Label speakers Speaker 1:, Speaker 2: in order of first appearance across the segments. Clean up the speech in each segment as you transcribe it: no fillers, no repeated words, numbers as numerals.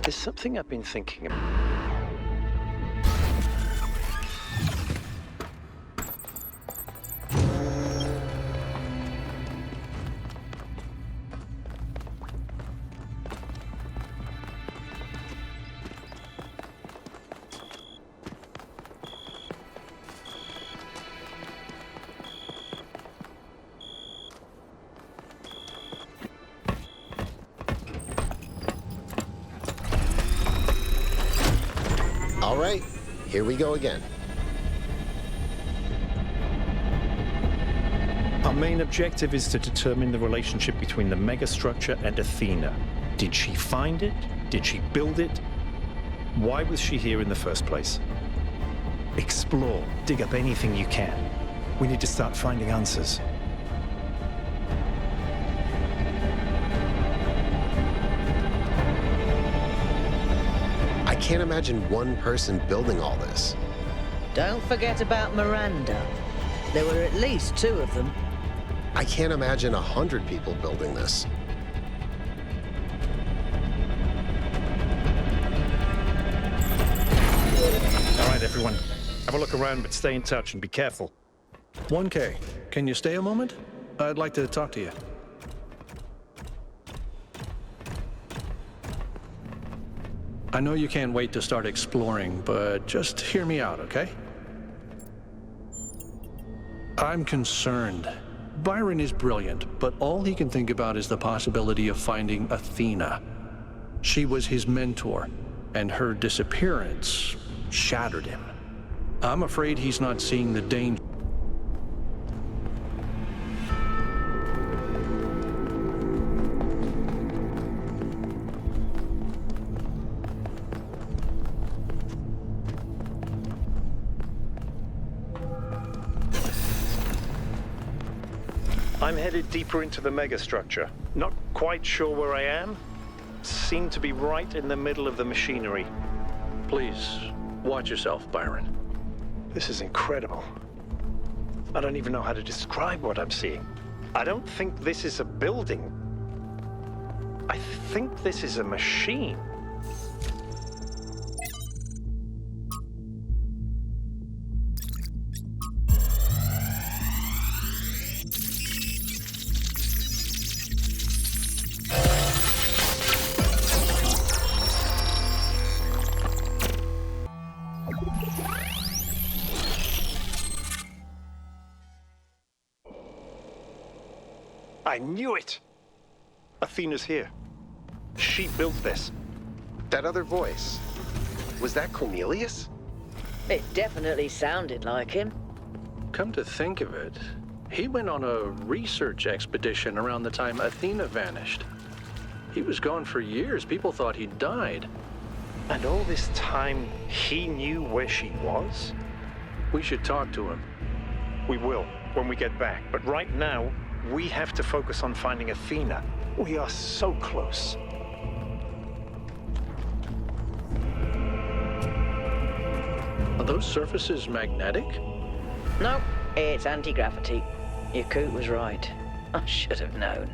Speaker 1: There's something I've been thinking about.
Speaker 2: All right, here we go again.
Speaker 1: Our main objective is to determine the relationship between the megastructure and Athena. Did she find it? Did she build it? Why was she here in the first place? Explore, dig up anything you can. We need to start finding answers.
Speaker 2: I can't imagine one person building all this.
Speaker 3: Don't forget about Miranda. There were at least 2 of them.
Speaker 2: I can't imagine 100 people building this.
Speaker 1: All right, everyone. Have a look around, but stay in touch and be careful.
Speaker 4: 1K, can you stay a moment? I'd like to talk to you. I know you can't wait to start exploring, but just hear me out, okay? I'm concerned. Byron is brilliant, but all he can think about is the possibility of finding Athena. She was his mentor, and her disappearance shattered him. I'm afraid he's not seeing the danger.
Speaker 1: I'm headed deeper into the megastructure. Not quite sure where I am. Seem to be right in the middle of the machinery.
Speaker 4: Please, watch yourself, Byron.
Speaker 1: This is incredible. I don't even know how to describe what I'm seeing. I don't think this is a building. I think this is a machine. I knew it! Athena's here. She built this.
Speaker 2: That other voice, was that Cornelius?
Speaker 3: It definitely sounded like him.
Speaker 4: Come to think of it, he went on a research expedition around the time Athena vanished. He was gone for years. People thought he'd died.
Speaker 1: And all this time, he knew where she was?
Speaker 4: We should talk to him.
Speaker 1: We will, when we get back. But right now, we have to focus on finding Athena. We are so close.
Speaker 4: Are those surfaces magnetic?
Speaker 3: No, it's anti-gravity. Your coot was right. I should have known.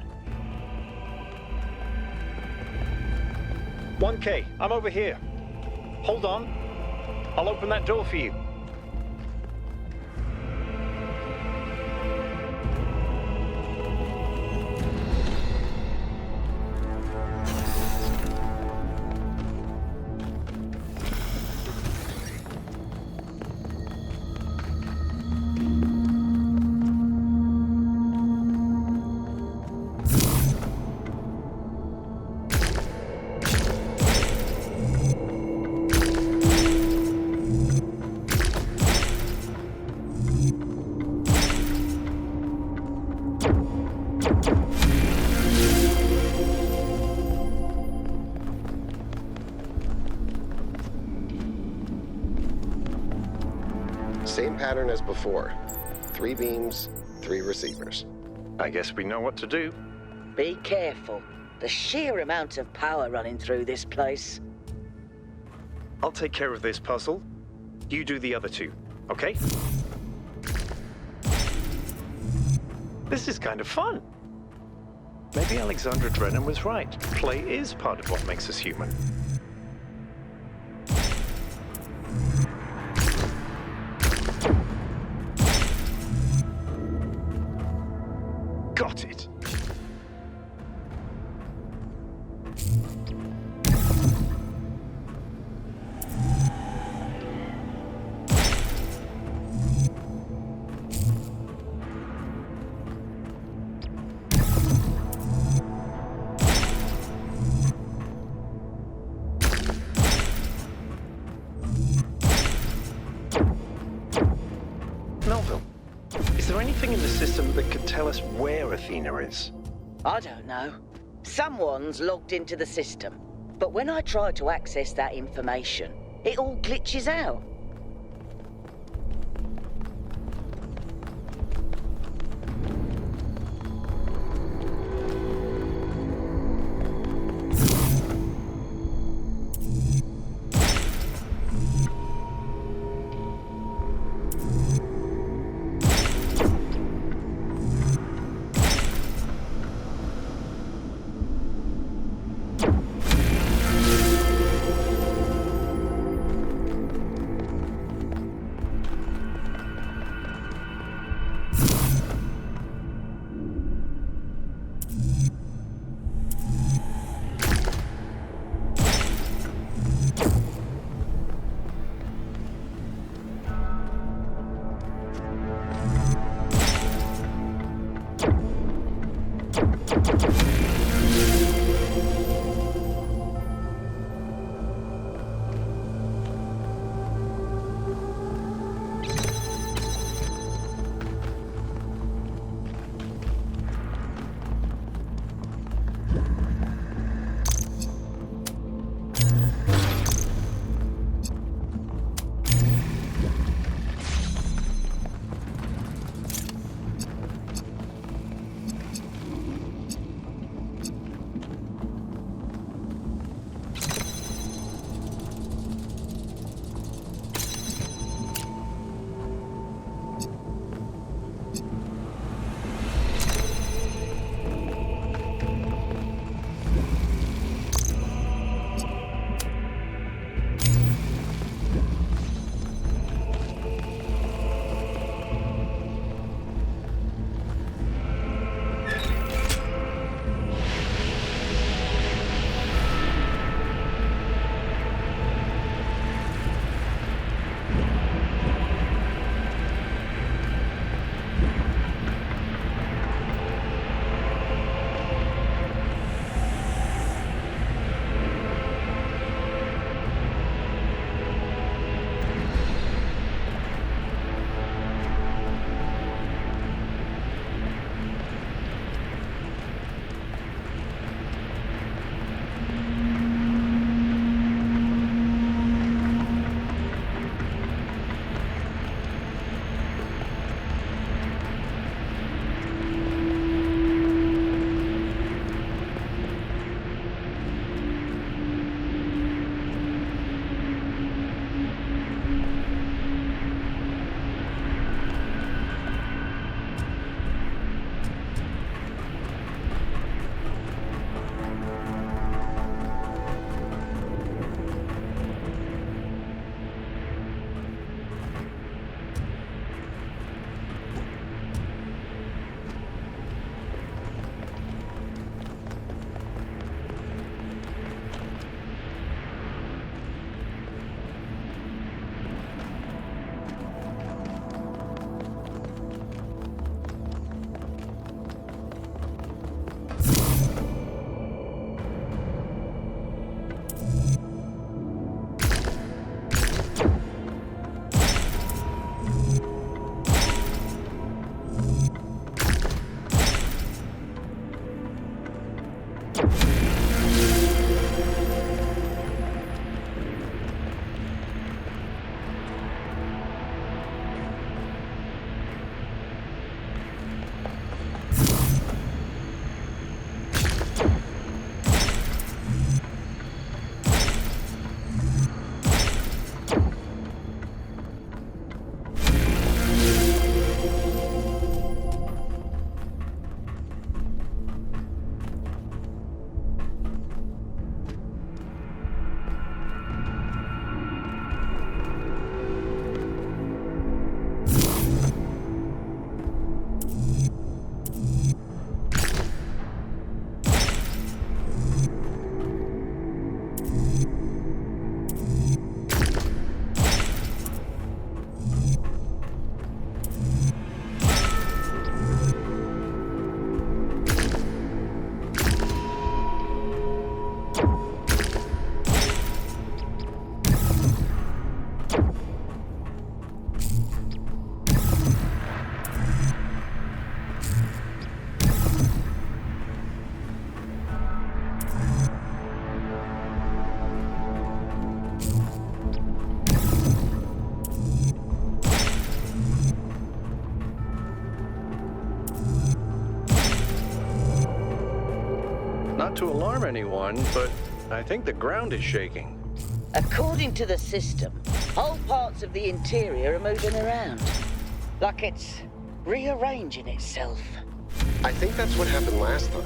Speaker 1: 1K, I'm over here. Hold on. I'll open that door for you.
Speaker 2: Same pattern as before. 3 beams, 3 receivers.
Speaker 1: I guess we know what to do.
Speaker 3: Be careful. The sheer amount of power running through this place.
Speaker 1: I'll take care of this puzzle. You do the other 2, okay? This is kind of fun. Maybe Alexandra Drennan was right. Play is part of what makes us human. Got it. Melville, is there anything in the system that could tell us where Athena is?
Speaker 3: I don't know. Someone's logged into the system. But when I try to access that information, it all glitches out.
Speaker 4: Not to alarm anyone, but I think the ground is shaking.
Speaker 3: According to the system, whole parts of the interior are moving around. Like it's rearranging itself.
Speaker 2: I think that's what happened last time.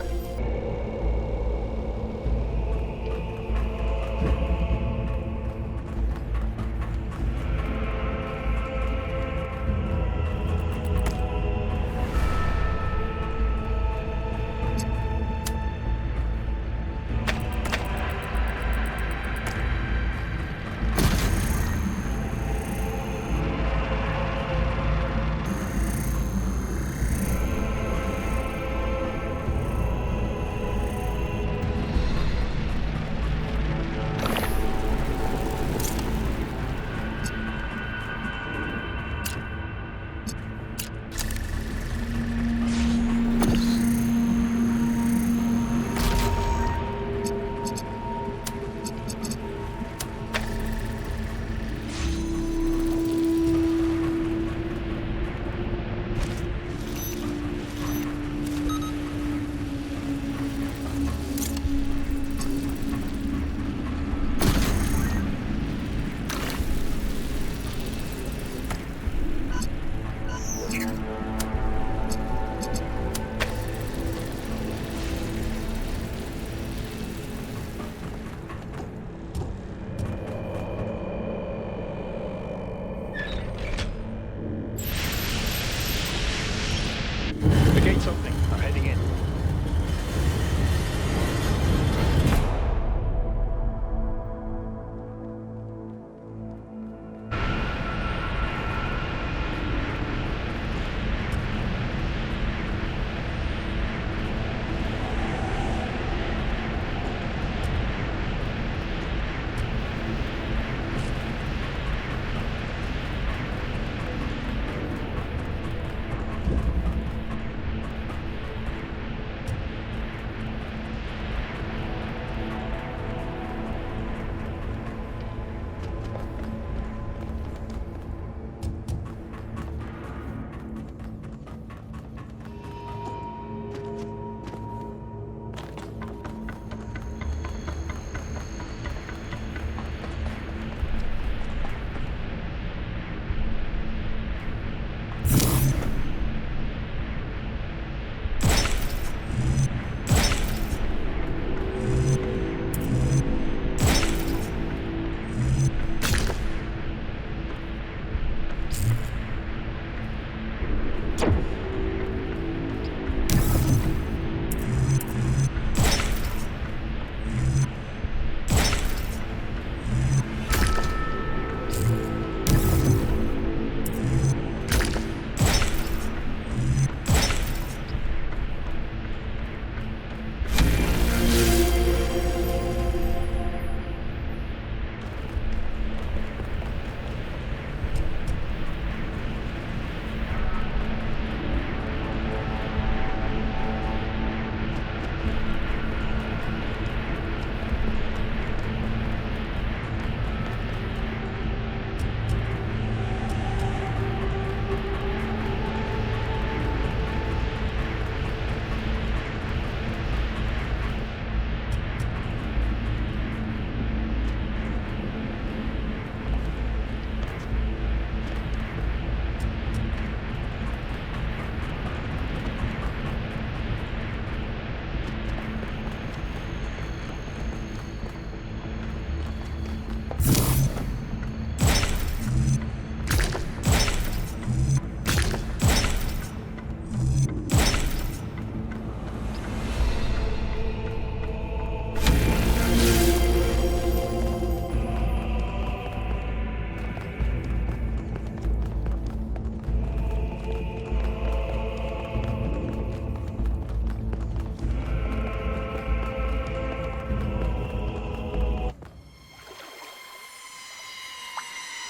Speaker 1: The gate's opening. I'm heading in.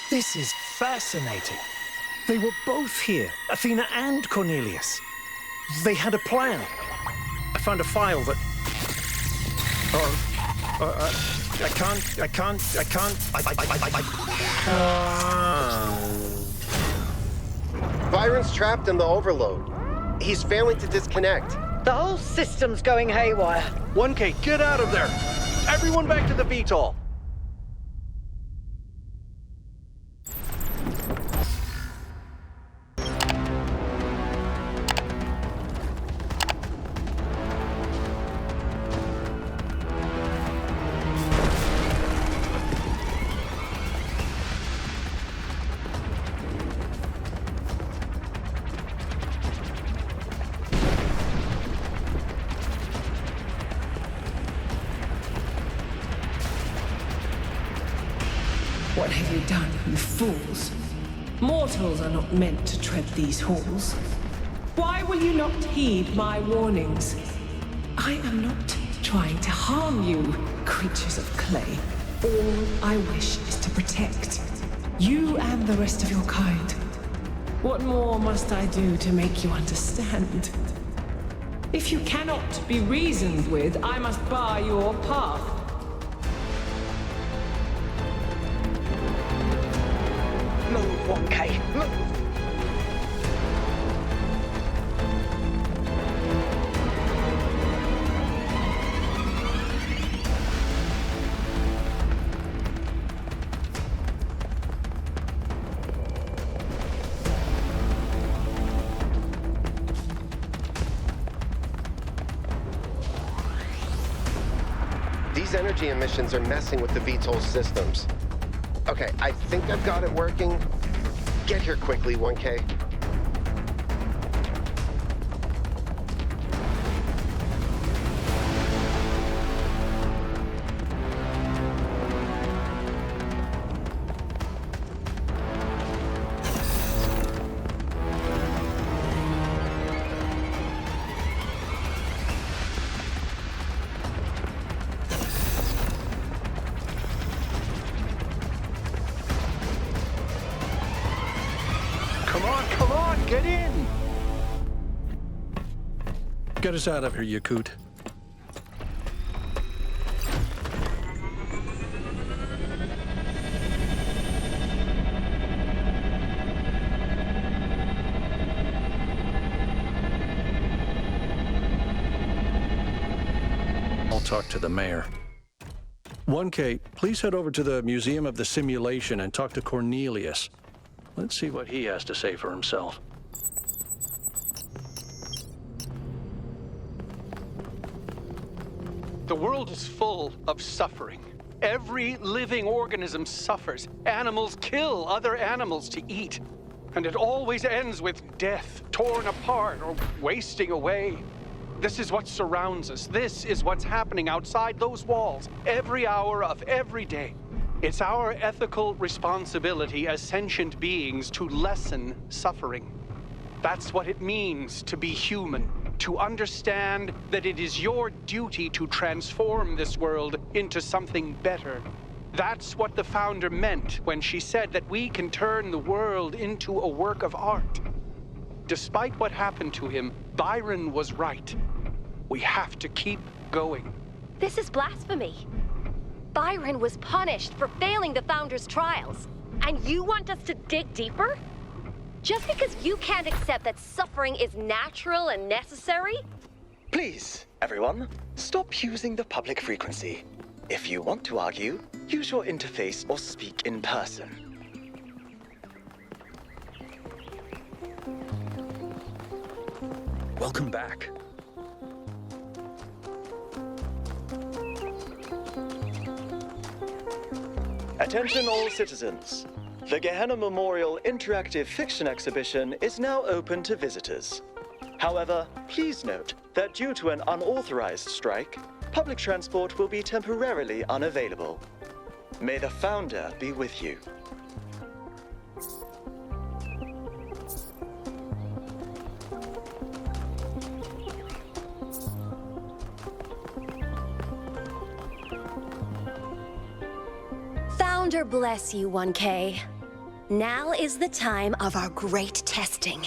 Speaker 1: This is fascinating. They were both here, Athena and Cornelius. They had a plan. I found a file that... I can't...
Speaker 2: Byron's trapped in the overload. He's failing to disconnect.
Speaker 3: The whole system's going haywire.
Speaker 5: 1K, get out of there! Everyone back to the VTOL!
Speaker 6: What have you done, you fools? Mortals are not meant to tread these halls. Why will you not heed my warnings? I am not trying to harm you, creatures of clay. All I wish is to protect you and the rest of your kind. What more must I do to make you understand? If you cannot be reasoned with, I must bar your path.
Speaker 3: Move, 1K, move!
Speaker 2: These energy emissions are messing with the VTOL systems. Okay, I think I've got it working. Get here quickly, 1K.
Speaker 5: Come on, get in!
Speaker 4: Get us out of here, Yakut. I'll talk to the mayor. 1K, please head over to the Museum of the Simulation and talk to Cornelius. Let's see what he has to say for himself.
Speaker 5: The world is full of suffering. Every living organism suffers. Animals kill other animals to eat. And it always ends with death, torn apart or wasting away. This is what surrounds us. This is what's happening outside those walls, every hour of every day. It's our ethical responsibility as sentient beings to lessen suffering. That's what it means to be human, to understand that it is your duty to transform this world into something better. That's what the founder meant when she said that we can turn the world into a work of art. Despite what happened to him, Byron was right. We have to keep going.
Speaker 7: This is blasphemy. Byron was punished for failing the Founder's trials. And you want us to dig deeper? Just because you can't accept that suffering is natural and necessary?
Speaker 8: Please, everyone, stop using the public frequency. If you want to argue, use your interface or speak in person.
Speaker 9: Welcome back.
Speaker 8: Attention all citizens. The Gehenna Memorial Interactive Fiction Exhibition is now open to visitors. However, please note that due to an unauthorized strike, public transport will be temporarily unavailable. May the Founder be with you.
Speaker 7: Founder bless you, 1K. Now is the time of our great testing.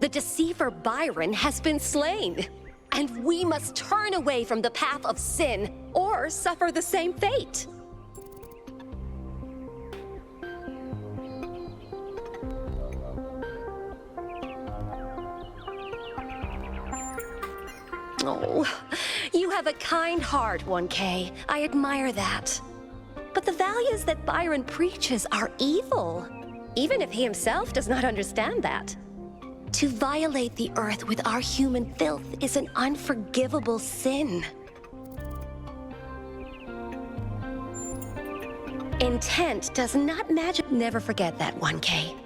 Speaker 7: The deceiver Byron has been slain, and we must turn away from the path of sin or suffer the same fate. Oh, you have a kind heart, 1K. I admire that. But the values that Byron preaches are evil, even if he himself does not understand that. To violate the Earth with our human filth is an unforgivable sin. Intent does not magic. Never forget that, 1K.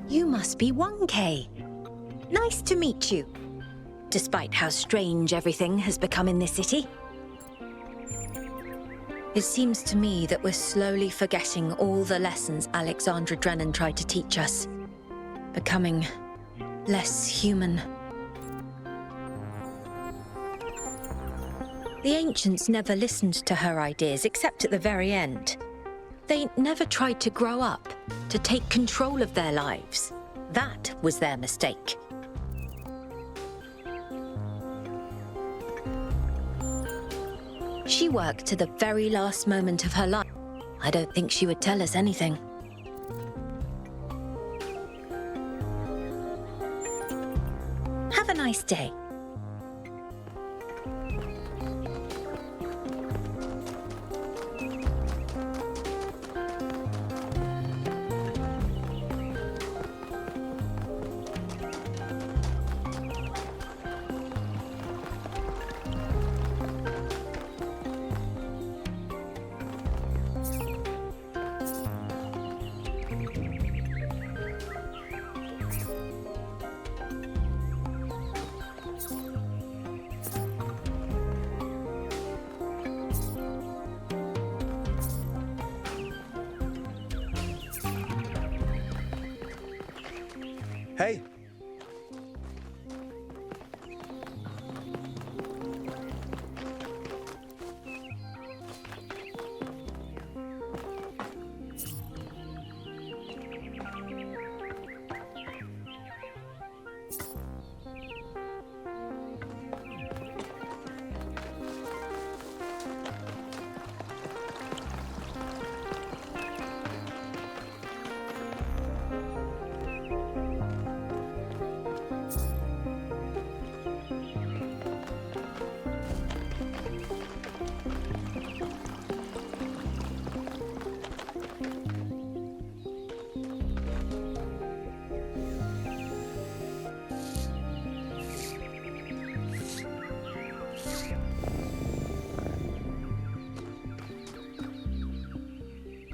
Speaker 9: You must be 1K. Nice to meet you, despite how strange everything has become in this city. It seems to me that we're slowly forgetting all the lessons Alexandra Drennan tried to teach us, becoming less human. The ancients never listened to her ideas except at the very end. They never tried to grow up, to take control of their lives. That was their mistake. She worked to the very last moment of her life. I don't think she would tell us anything. Have a nice day.
Speaker 10: Hey.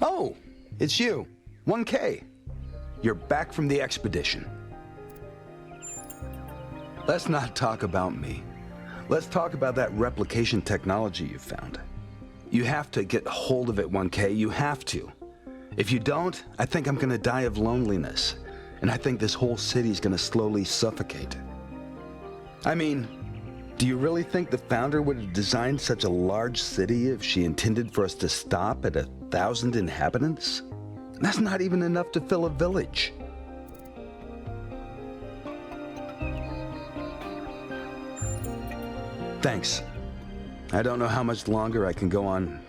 Speaker 10: Oh, it's you, 1K. You're back from the expedition. Let's not talk about me. Let's talk about that replication technology you found. You have to get hold of it, 1K. You have to. If you don't, I think I'm gonna die of loneliness. And I think this whole city's gonna slowly suffocate. I mean, do you really think the founder would have designed such a large city if she intended for us to stop at 1,000 inhabitants? That's not even enough to fill a village. Thanks. I don't know how much longer I can go on.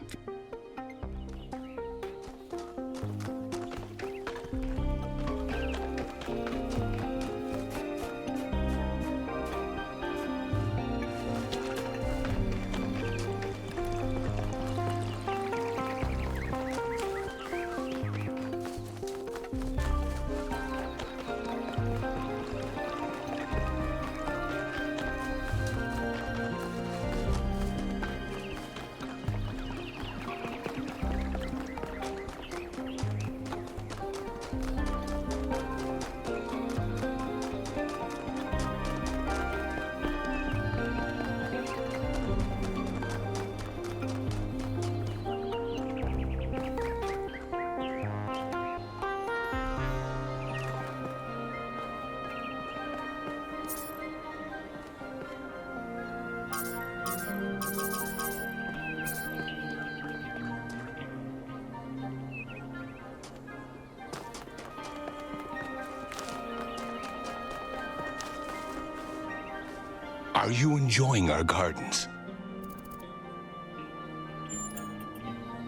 Speaker 11: Are you enjoying our gardens?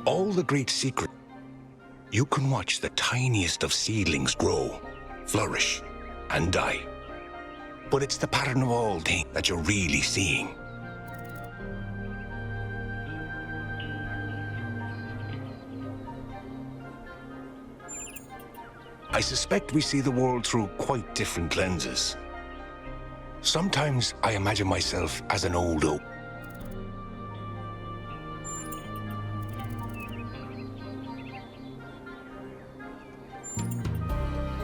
Speaker 11: All the great secret. You can watch the tiniest of seedlings grow, flourish, and die. But it's the pattern of all things that you're really seeing. I suspect we see the world through quite different lenses. Sometimes I imagine myself as an old oak.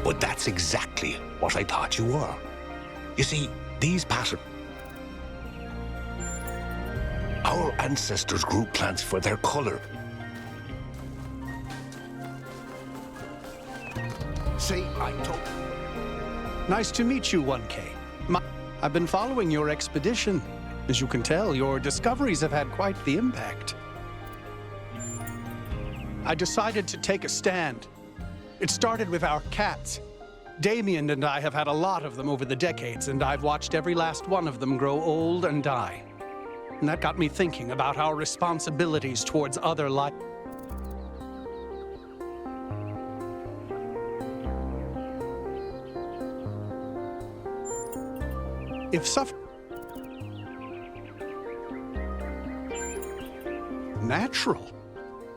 Speaker 11: But that's exactly what I thought you were. You see, these patterns... Our ancestors grew plants for their color.
Speaker 12: See, I told... Nice to meet you, 1K. I've been following your expedition. As you can tell, your discoveries have had quite the impact. I decided to take a stand. It started with our cats. Damien and I have had a lot of them over the decades, and I've watched every last one of them grow old and die. And that got me thinking about our responsibilities towards other life. If natural?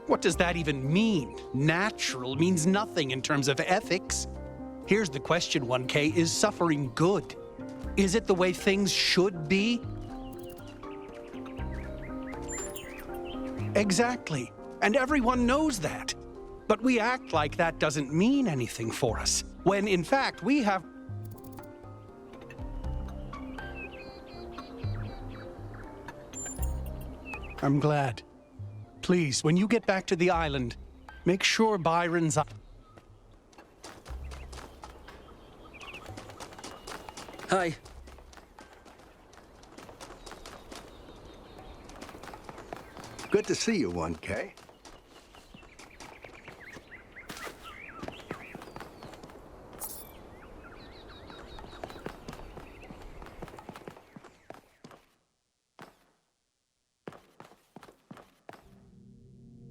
Speaker 12: What does that even mean? Natural means nothing in terms of ethics. Here's the question, 1K, is suffering good? Is it the way things should be? Exactly, and everyone knows that. But we act like that doesn't mean anything for us, when in fact we have... I'm glad. Please, when you get back to the island, make sure Byron's up.
Speaker 13: Hi.
Speaker 12: Good to see you, 1K.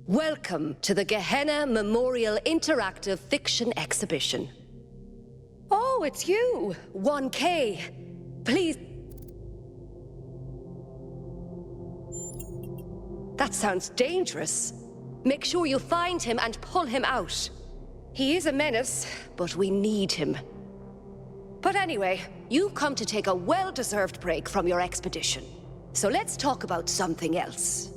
Speaker 7: Welcome to the Gehenna Memorial Interactive Fiction Exhibition. Oh, it's you, 1K. Please. That sounds dangerous. Make sure you find him and pull him out. He is a menace, but we need him. But anyway, you've come to take a well-deserved break from your expedition. So let's talk about something else.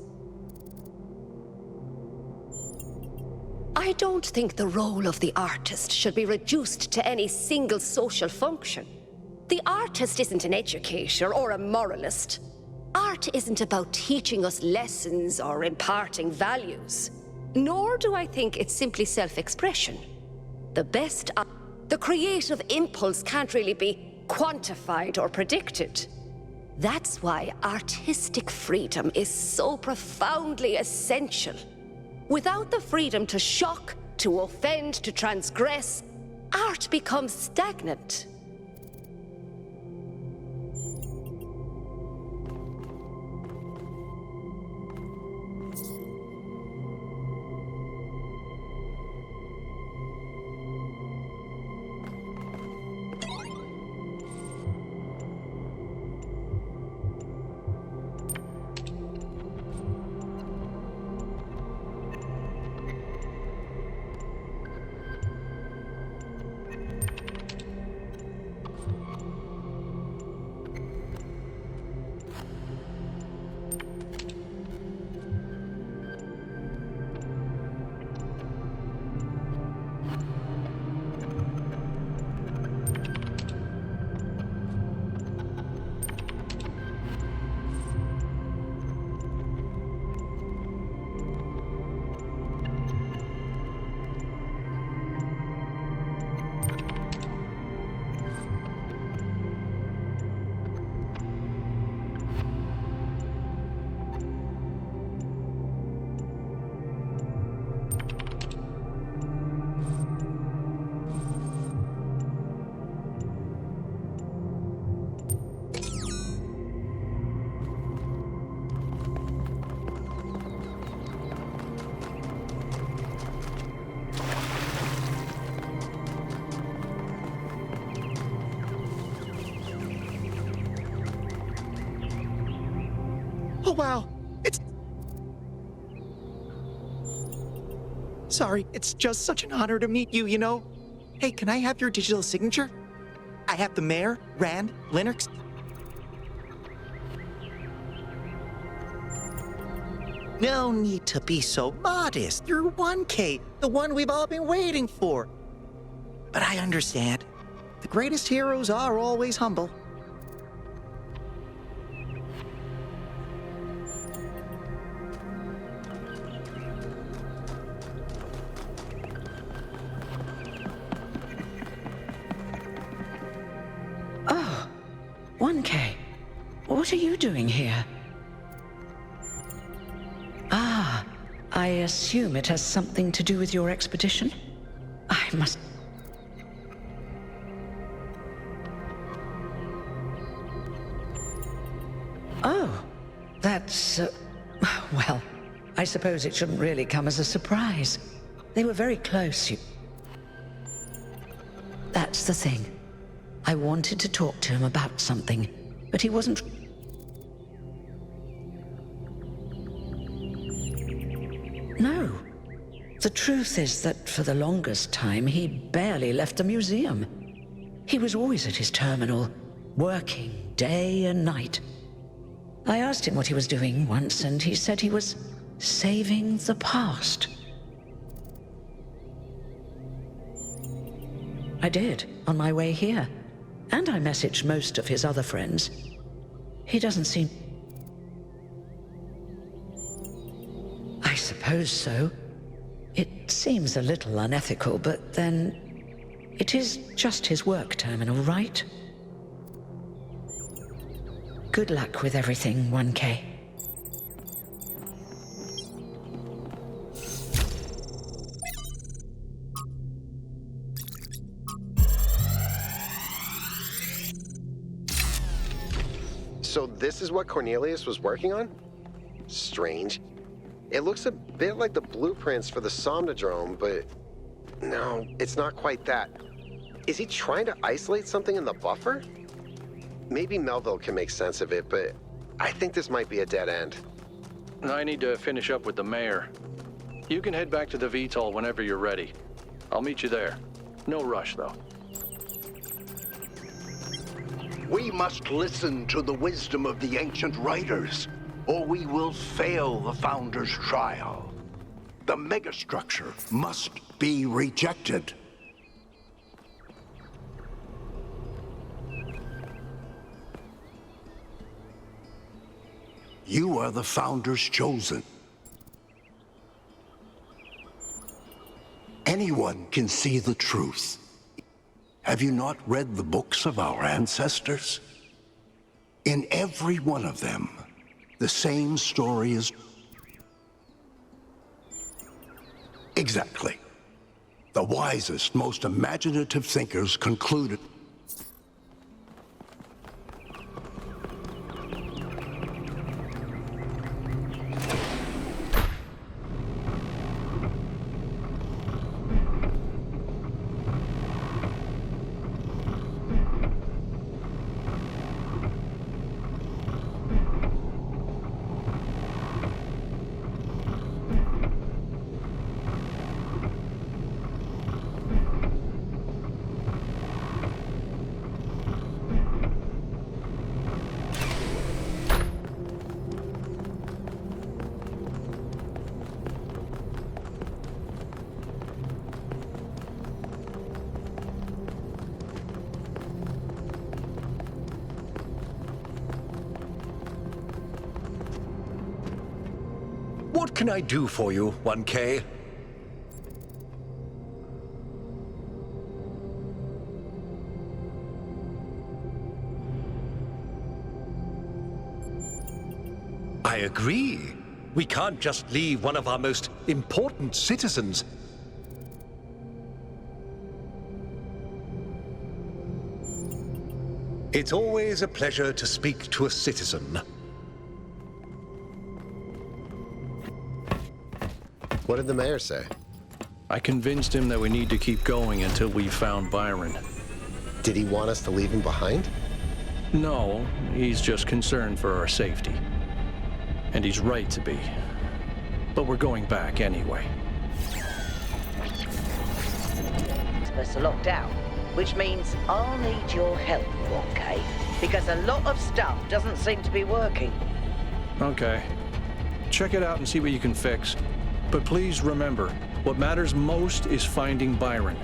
Speaker 7: I don't think the role of the artist should be reduced to any single social function. The artist isn't an educator or a moralist. Art isn't about teaching us lessons or imparting values. Nor do I think it's simply self-expression. The creative impulse can't really be quantified or predicted. That's why artistic freedom is so profoundly essential. Without the freedom to shock, to offend, to transgress, art becomes stagnant.
Speaker 13: Oh, wow. Sorry, it's just such an honor to meet you, you know? Hey, can I have your digital signature? I have the Mayor, Rand, Linux. No need to be so modest. You're 1K, the one we've all been waiting for. But I understand. The greatest heroes are always humble.
Speaker 3: Oh, 1K. What are you doing here? Ah, I assume it has something to do with your expedition? I must... Oh, that's... well, I suppose it shouldn't really come as a surprise. They were very close, That's the thing. I wanted to talk to him about something, but he wasn't... No. The truth is that for the longest time, he barely left the museum. He was always at his terminal, working day and night. I asked him what he was doing once, and he said he was saving the past. I did, on my way here. And I messaged most of his other friends. He doesn't seem... I suppose so. It seems a little unethical, but then... it is just his work terminal, right? Good luck with everything, 1K.
Speaker 2: So this is what Cornelius was working on? Strange. It looks a bit like the blueprints for the Somnodrome, but no, it's not quite that. Is he trying to isolate something in the buffer? Maybe Melville can make sense of it, but I think this might be a dead end.
Speaker 4: I need to finish up with the Mayor. You can head back to the VTOL whenever you're ready. I'll meet you there. No rush, though.
Speaker 11: We must listen to the wisdom of the ancient writers, or we will fail the Founder's trial. The megastructure must be rejected. You are the Founder's chosen. Anyone can see the truth. Have you not read the books of our ancestors? In every one of them, the same story is... Exactly. The wisest, most imaginative thinkers concluded...
Speaker 14: What can I do for you, 1K? I agree. We can't just leave one of our most important citizens. It's always a pleasure to speak to a citizen.
Speaker 2: What did the Mayor say?
Speaker 4: I convinced him that we need to keep going until we found Byron.
Speaker 2: Did he want us to leave him behind?
Speaker 4: No, he's just concerned for our safety. And he's right to be. But we're going back anyway.
Speaker 15: Are locked out, which means I'll need your help, 1K, because a lot of stuff doesn't seem to be working.
Speaker 4: Okay. Check it out and see what you can fix. But please remember, what matters most is finding Byron.